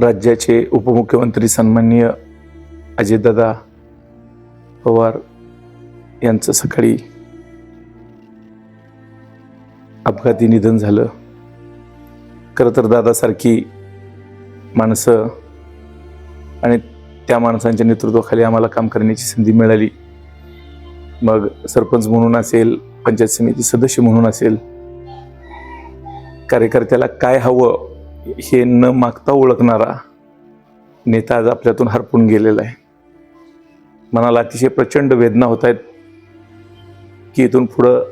राज्याचे उपमुख्यमंत्री सन्माननीय अजितदादा पवार यांचं सकाळी अपघाती निधन झालं। खरं तर दादासारखी माणसं आणि त्या माणसांच्या नेतृत्वाखाली आम्हाला काम करण्याची संधी मिळाली। मग सरपंच म्हणून असेल, पंचायत समिती सदस्य म्हणून असेल, कार्यकर्त्याला काय हवं हे न मागता ओळखणारा नेता आज आपल्यातून हरपून गेलेला आहे। मनाला अतिशय प्रचंड वेदना होत आहेत की इथून पुढं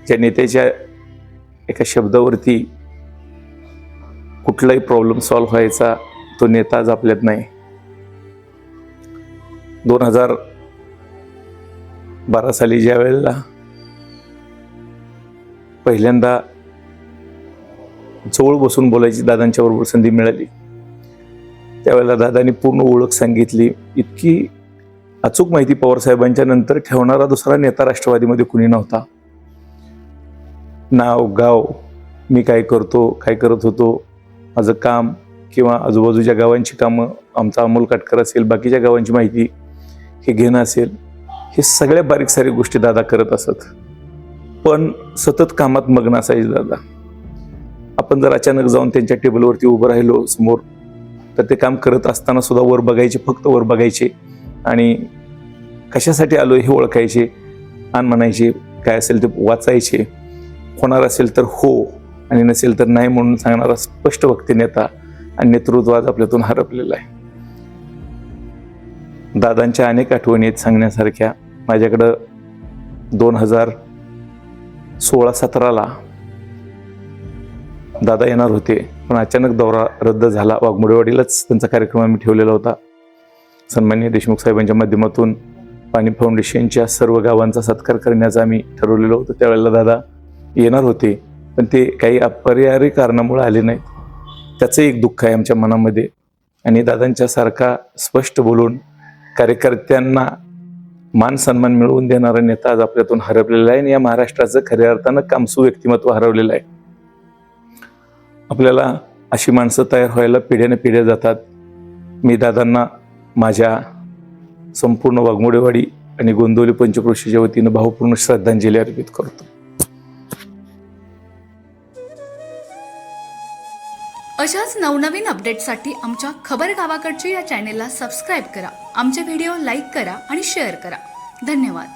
त्या नेत्याच्या एका शब्दावरती कुठलाही प्रॉब्लेम सॉल्व्ह व्हायचा तो नेता आज आपल्यात नाही। 2012 साली ज्या वेळेला पहिल्यांदा जवळ बसून बोलायची दादांच्या बरोबर संधी मिळाली, त्यावेळेला दादांनी पूर्ण ओळख सांगितली। इतकी अचूक माहिती पवार साहेबांच्या नंतर ठेवणारा दुसरा नेता राष्ट्रवादीमध्ये कुणी नव्हता। नाव गाव, मी काय करतो, काय करत होतो, माझं काम किंवा आजूबाजूच्या गावांची कामं, आमचा अमोल काटकर असेल, बाकीच्या गावांची माहिती हे घेणं असेल, हे सगळ्या बारीक सारीक गोष्टी दादा करत असत। पण सतत कामात मग्न असायचे दादा। आपण जर अचानक जाऊन त्यांच्या टेबलवरती उभं राहिलो समोर, तर ते काम करत असताना सुद्धा वर बघायचे, फक्त वर बघायचे आणि कशासाठी आलो हे ओळखायचे आणि म्हणायचे, काय असेल ते वाचायचे, होणार असेल तर हो आणि नसेल तर नाही म्हणून सांगणारा स्पष्ट वक्ते नेता आणि नेतृत्व आज आपल्यातून हरपलेला आहे। दादांच्या अनेक आठवणी आहेत सांगण्यासारख्या। माझ्याकडं 2016-17 दादा येणार होते, पण अचानक दौरा रद्द झाला। वाघमोडेवाडीलाच त्यांचा कार्यक्रम आम्ही ठेवलेला होता। सन्माननीय देशमुख साहेबांच्या माध्यमातून पाणी फाउंडेशनच्या सर्व गावांचा सत्कार करण्याचं आम्ही ठरवलेलं होतं। त्यावेळेला दादा येणार होते, पण ते काही अपरिहार्य कारणामुळे आले नाहीत। त्याचं एक दुःख आहे आमच्या मनामध्ये आणि दादांच्या सारखा स्पष्ट बोलून कार्यकर्त्यांना मान सन्मान मिळवून देणारा नेता आज आपल्यातून हरपलेला आहे आणि या महाराष्ट्राचं खऱ्या अर्थानं कामसू व्यक्तिमत्व हरवलेलं आहे। आपल्याला अशी माणसं तयार व्हायला पिढ्याने पिढ्या जातात। मी दादांना माझ्या संपूर्ण वाघमोडेवाडी आणि गोंदवली पंचक्रोशीच्या वतीनं भावपूर्ण श्रद्धांजली अर्पित करतो। अशाच नवनवीन अपडेटसाठी आमच्या खबर गावाकडची या चॅनेलला सबस्क्राईब करा, आमचे व्हिडिओ लाईक करा आणि शेअर करा। धन्यवाद।